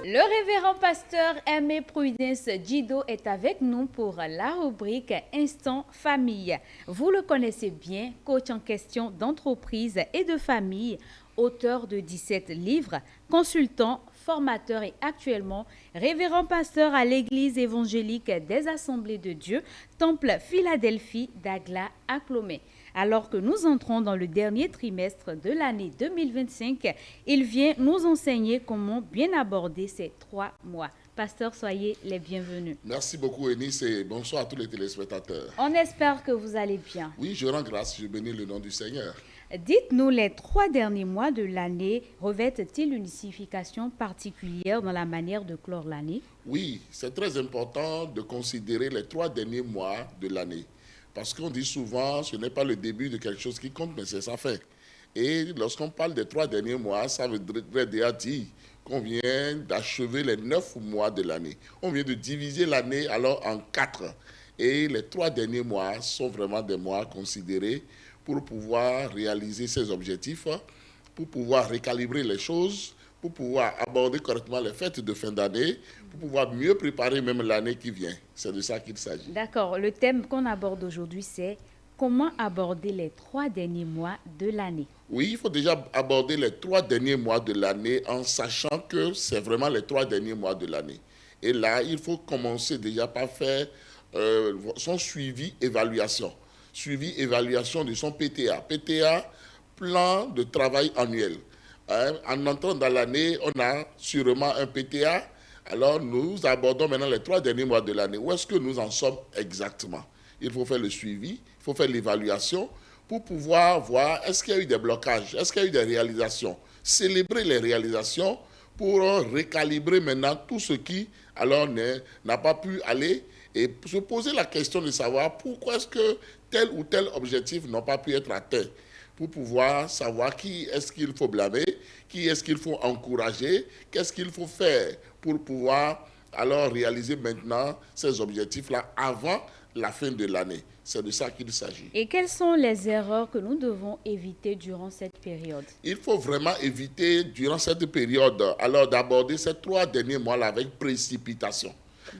Le révérend pasteur Aimé Prudence Djido est avec nous pour la rubrique Instant Famille. Vous le connaissez bien, coach en question d'entreprise et de famille, auteur de 17 livres, consultant, formateur et actuellement révérend pasteur à l'église évangélique des Assemblées de Dieu, Temple Philadelphie d'Agla à Clomé. Alors que nous entrons dans le dernier trimestre de l'année 2025, il vient nous enseigner comment bien aborder ces 3 mois. Pasteur, soyez les bienvenus. Merci beaucoup, Eunice, et bonsoir à tous les téléspectateurs. On espère que vous allez bien. Oui, je rends grâce, je bénis le nom du Seigneur. Dites-nous, les 3 derniers mois de l'année revêtent-ils une signification particulière dans la manière de clore l'année? Oui, c'est très important de considérer les 3 derniers mois de l'année. Parce qu'on dit souvent, ce n'est pas le début de quelque chose qui compte, mais c'est sa fin. Et lorsqu'on parle des 3 derniers mois, ça veut déjà dire qu'on vient d'achever les 9 mois de l'année. On vient de diviser l'année alors en 4. Et les 3 derniers mois sont vraiment des mois considérés pour pouvoir réaliser ses objectifs, pour pouvoir récalibrer les choses, pour pouvoir aborder correctement les fêtes de fin d'année, pour pouvoir mieux préparer même l'année qui vient. C'est de ça qu'il s'agit. D'accord. Le thème qu'on aborde aujourd'hui, c'est comment aborder les 3 derniers mois de l'année. Oui, il faut déjà aborder les 3 derniers mois de l'année en sachant que c'est vraiment les 3 derniers mois de l'année. Et là, il faut commencer déjà par faire son suivi-évaluation. Suivi-évaluation de son PTA. PTA, plan de travail annuel. En entrant dans l'année, on a sûrement un PTA. Alors, nous abordons maintenant les 3 derniers mois de l'année. Où est-ce que nous en sommes exactement? Il faut faire le suivi, il faut faire l'évaluation pour pouvoir voir est-ce qu'il y a eu des blocages, est-ce qu'il y a eu des réalisations. Célébrer les réalisations pour recalibrer maintenant tout ce qui alors n'a pas pu aller et se poser la question de savoir pourquoi est-ce que tel ou tel objectif n'a pas pu être atteint, pour pouvoir savoir qui est-ce qu'il faut blâmer, qui est-ce qu'il faut encourager, qu'est-ce qu'il faut faire pour pouvoir alors réaliser maintenant ces objectifs-là avant la fin de l'année. C'est de ça qu'il s'agit. Et quelles sont les erreurs que nous devons éviter durant cette période? Il faut vraiment éviter durant cette période alors d'aborder ces 3 derniers mois-là avec précipitation,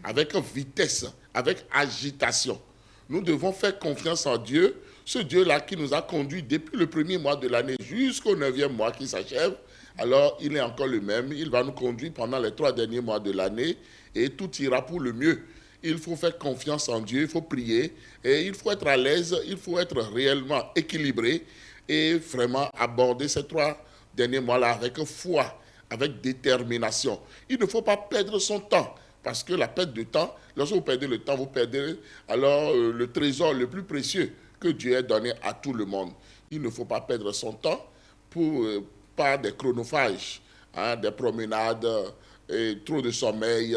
avec vitesse, avec agitation. Nous devons faire confiance en Dieu, ce Dieu-là qui nous a conduits depuis le premier mois de l'année jusqu'au 9e mois qui s'achève. Alors, il est encore le même. Il va nous conduire pendant les 3 derniers mois de l'année et tout ira pour le mieux. Il faut faire confiance en Dieu, il faut prier et il faut être à l'aise, il faut être réellement équilibré et vraiment aborder ces 3 derniers mois-là avec foi, avec détermination. Il ne faut pas perdre son temps. Parce que la perte de temps, lorsque vous perdez le temps, vous perdez alors le trésor le plus précieux que Dieu a donné à tout le monde. Il ne faut pas perdre son temps par des chronophages, des promenades, trop de sommeil,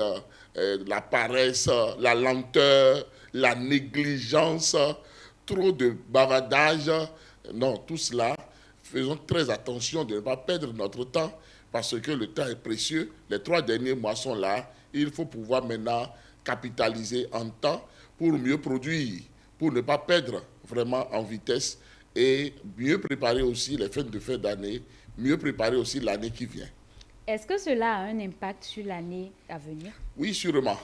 la paresse, la lenteur, la négligence, trop de bavardage. Non, tout cela, faisons très attention de ne pas perdre notre temps parce que le temps est précieux. Les 3 derniers mois sont là. Il faut pouvoir maintenant capitaliser en temps pour mieux produire, pour ne pas perdre vraiment en vitesse et mieux préparer aussi les fêtes de fin d'année, mieux préparer aussi l'année qui vient. Est-ce que cela a un impact sur l'année à venir? Oui, sûrement.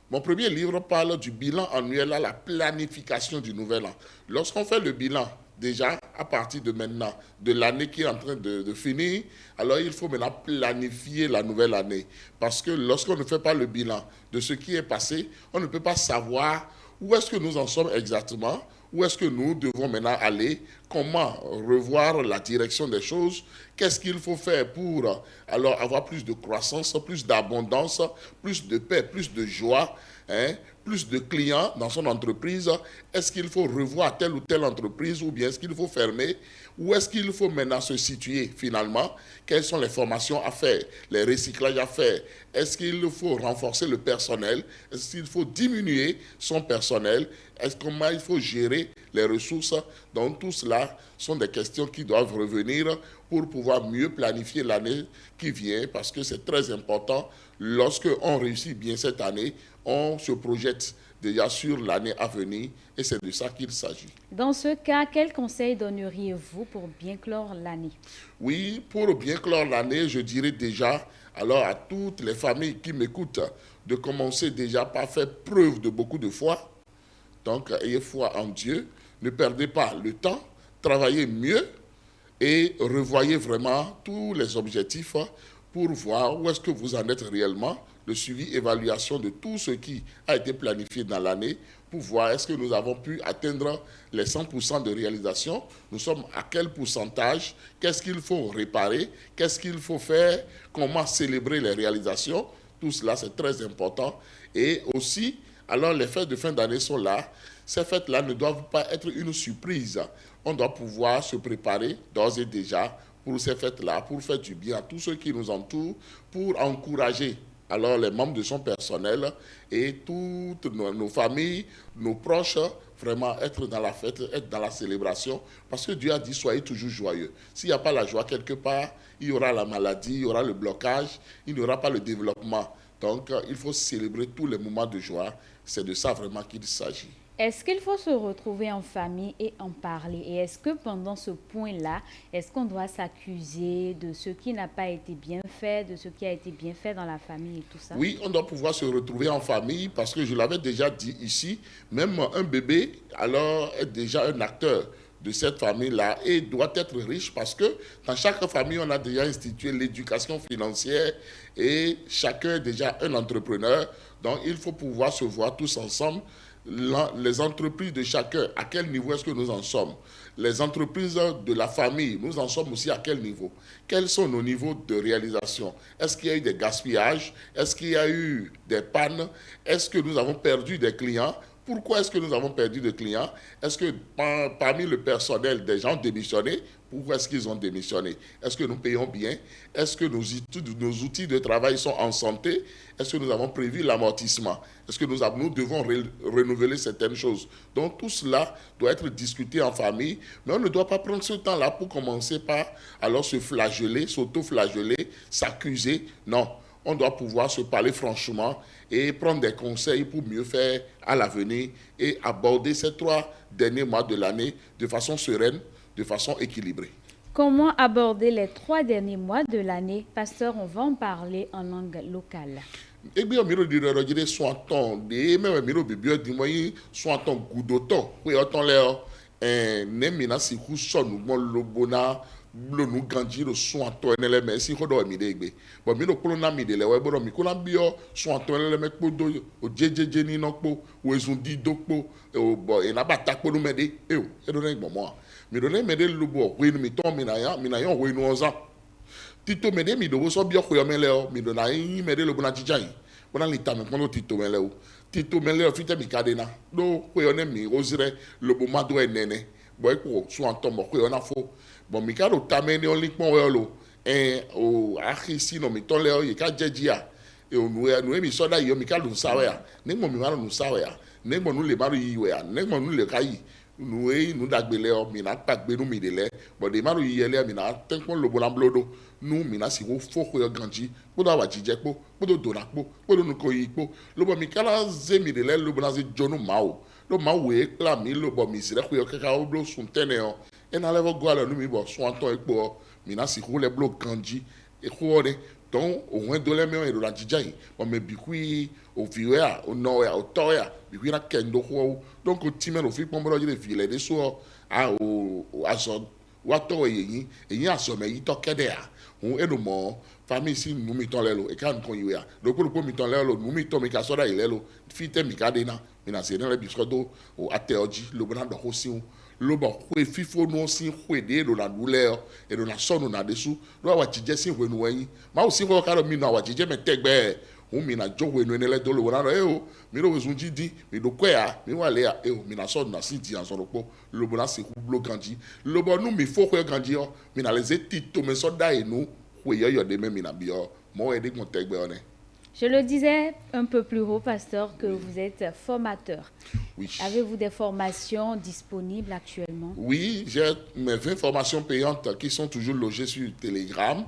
Mon premier livre parle du bilan annuel à la planification du nouvel an. Lorsqu'on fait le bilan, déjà, à partir de maintenant, de l'année qui est en train de finir, alors il faut maintenant planifier la nouvelle année. Parce que lorsqu'on ne fait pas le bilan de ce qui est passé, on ne peut pas savoir où est-ce que nous en sommes exactement, où est-ce que nous devons maintenant aller, comment revoir la direction des choses, qu'est-ce qu'il faut faire pour alors avoir plus de croissance, plus d'abondance, plus de paix, plus de joie, plus de clients dans son entreprise. Est-ce qu'il faut revoir telle ou telle entreprise ou bien est-ce qu'il faut fermer? Où est-ce qu'il faut maintenant se situer finalement? Quelles sont les formations à faire, les recyclages à faire? Est-ce qu'il faut renforcer le personnel? Est-ce qu'il faut diminuer son personnel? Comment il faut gérer les ressources? Donc tout cela sont des questions qui doivent revenir pour pouvoir mieux planifier l'année qui vient parce que c'est très important. Lorsque on réussit bien cette année, on se projette déjà sur l'année à venir et c'est de ça qu'il s'agit. Dans ce cas, quel conseil donneriez-vous pour bien clore l'année? Oui, pour bien clore l'année, je dirais déjà alors à toutes les familles qui m'écoutent de commencer déjà par faire preuve de beaucoup de foi. Donc, ayez foi en Dieu, ne perdez pas le temps, travaillez mieux et revoyez vraiment tous les objectifs pour voir où est-ce que vous en êtes réellement, le suivi, évaluation de tout ce qui a été planifié dans l'année pour voir est-ce que nous avons pu atteindre les 100% de réalisation, nous sommes à quel pourcentage, qu'est-ce qu'il faut réparer, qu'est-ce qu'il faut faire, comment célébrer les réalisations, tout cela c'est très important. Et aussi, alors les fêtes de fin d'année sont là, ces fêtes-là ne doivent pas être une surprise. On doit pouvoir se préparer d'ores et déjà pour ces fêtes-là, pour faire du bien à tous ceux qui nous entourent, pour encourager alors les membres de son personnel et toutes nos familles, nos proches, vraiment être dans la fête, être dans la célébration, parce que Dieu a dit soyez toujours joyeux. S'il n'y a pas la joie quelque part, il y aura la maladie, il y aura le blocage, il n'y aura pas le développement. Donc il faut célébrer tous les moments de joie, c'est de ça vraiment qu'il s'agit. Est-ce qu'il faut se retrouver en famille et en parler? Et est-ce que pendant ce point-là, est-ce qu'on doit s'accuser de ce qui n'a pas été bien fait, de ce qui a été bien fait dans la famille et tout ça? Oui, on doit pouvoir se retrouver en famille parce que je l'avais déjà dit ici, même un bébé alors est déjà un acteur de cette famille-là et doit être riche parce que dans chaque famille, on a déjà institué l'éducation financière et chacun est déjà un entrepreneur. Donc, il faut pouvoir se voir tous ensemble. Les entreprises de chacun, à quel niveau est-ce que nous en sommes? Les entreprises de la famille, nous en sommes aussi à quel niveau? Quels sont nos niveaux de réalisation? Est-ce qu'il y a eu des gaspillages? Est-ce qu'il y a eu des pannes? Est-ce que nous avons perdu des clients? Pourquoi est-ce que nous avons perdu des clients? Est-ce que parmi le personnel, des gens ont démissionné? Pourquoi est-ce qu'ils ont démissionné? Est-ce que nous payons bien? Est-ce que nos outils de travail sont en santé? Est-ce que nous avons prévu l'amortissement? Est-ce que nous devons renouveler certaines choses? Donc tout cela doit être discuté en famille, mais on ne doit pas prendre ce temps-là pour commencer par alors se flageller, s'auto-flageller, s'accuser. Non. On doit pouvoir se parler franchement et prendre des conseils pour mieux faire à l'avenir et aborder ces 3 derniers mois de l'année de façon sereine, de façon équilibrée. Comment aborder les 3 derniers mois de l'année? Pasteur, on va en parler en langue locale. Eh bien, miro di rero jide soaton de me miro bibio di moyi soaton gudoton we oton le o ne mina si ku sonu mo lobona blonu ganji ro soaton enele me si hodo mi de gbe bo mi no kolo na mi de le we bodo mi kolo bio soaton enele me kpodo o jejeje ni no po we zun di dokpo o bo e na bata kpodu me de e o e do ne gbo mo mi do ne me de lubo we mi ton mi na yo we nu ozan tito mede mi do so bio khoyo mele o mi do na yin mede lo bona jijai bona li tanu kono tito mele o tito mele o fite mi kadena do khoyo ne mi ozire lo bo ma do enene bo iko so anto mo khoyo na fo bo mi ka do tamene o li pon we lo o akhisi no mi ton le o ye ka jejia e o nu mi so da yo mi ka lu sawe ya ne mo mi ma lu sawe ya ne mo nu le ma ru yi we ya ne mo nu le ka yi nu e nu dagbele o mi na pagbe nu mi de le bo de ma ru yi ele mi na tenkon lo bo na blodo nu mina si wo fo ko yo ganji podo awa jije po podo dona po podo nu ko yi po lo bo mi kala ze mi de le lo bo na ze jonu mawo lo ma we kla mi lo bo mi sire ko yo kaka o blo sun tene o e na level go ala nu mi bo so anton epo mina si ko le blo ganji e ko re ton o wen do le me o e do la jija yi bo me bi kui o viwe a o no ya o to ya bi kui na kendo ko donc o ti me no fi pon bo de vile de so a o aso wa to eyin aso me yi to kede a on e do mo famille si nu mi ton lelo e kan kon yiwe a do ko mi ton lelo nu mi to mi ka so da ilelo fi te mi ka de na mi na se na le bi so do o ateoji lo bona do ko si o lo bo ko e fifo no si ko e de do na dule o e do na so no na de su do wa jije si we nu yin ma o si ko ka do mi na wa jije me tegbe o mi na jo we nu ne le do lo wona e o mi ro wezun jidi mi do ko ya mi wa le ya e o mi na so na si ti an so ro po lo bona se ku blo ganji lo bo nu mi fo ko ganji o mi na le ze ti to me so da e nu we yo yo de me mi na bi o mo e de kon tegbe o ne. Je le disais un peu plus haut, pasteur, que vous êtes formateur. Oui. Avez-vous des formations disponibles actuellement? Oui, j'ai mes 20 formations payantes qui sont toujours logées sur Telegram.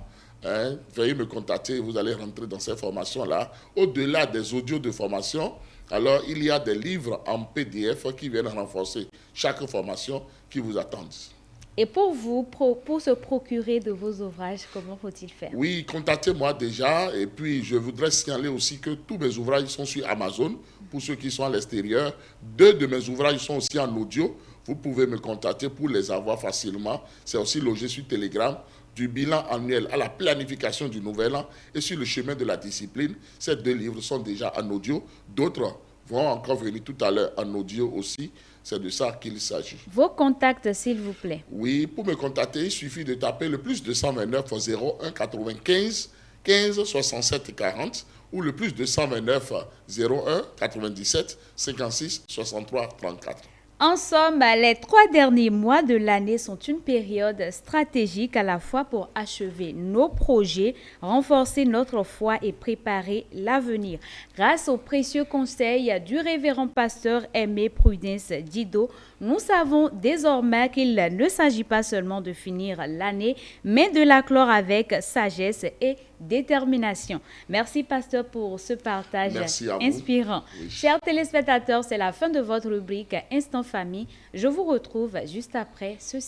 hein, veuillez me contacter, vous allez rentrer dans ces formations-là. Au-delà des audios de formation, alors il y a des livres en PDF qui viennent renforcer chaque formation qui vous attendent. Et pour vous, pour se procurer de vos ouvrages, comment faut-il faire? Oui, contactez-moi déjà. Et puis, je voudrais signaler aussi que tous mes ouvrages sont sur Amazon, pour ceux qui sont à l'extérieur. 2 de mes ouvrages sont aussi en audio. Vous pouvez me contacter pour les avoir facilement. C'est aussi logé sur Telegram. Du bilan annuel à la planification du nouvel an et sur le chemin de la discipline. Ces 2 livres sont déjà en audio. D'autres vont encore venir tout à l'heure en audio aussi. C'est de ça qu'il s'agit. Vos contacts, s'il vous plaît. Oui, pour me contacter, il suffit de taper le plus 229 01 95 15 67 40 ou le plus 229 01 97 56 63 34. En somme, les 3 derniers mois de l'année sont une période stratégique à la fois pour achever nos projets, renforcer notre foi et préparer l'avenir. Grâce aux précieux conseils du révérend pasteur Aimé Prudence Djido, nous savons désormais qu'il ne s'agit pas seulement de finir l'année, mais de la clore avec sagesse et détermination. Merci, pasteur, pour ce partage inspirant. Oui. Chers téléspectateurs, c'est la fin de votre rubrique Instant Famille. Je vous retrouve juste après ceci.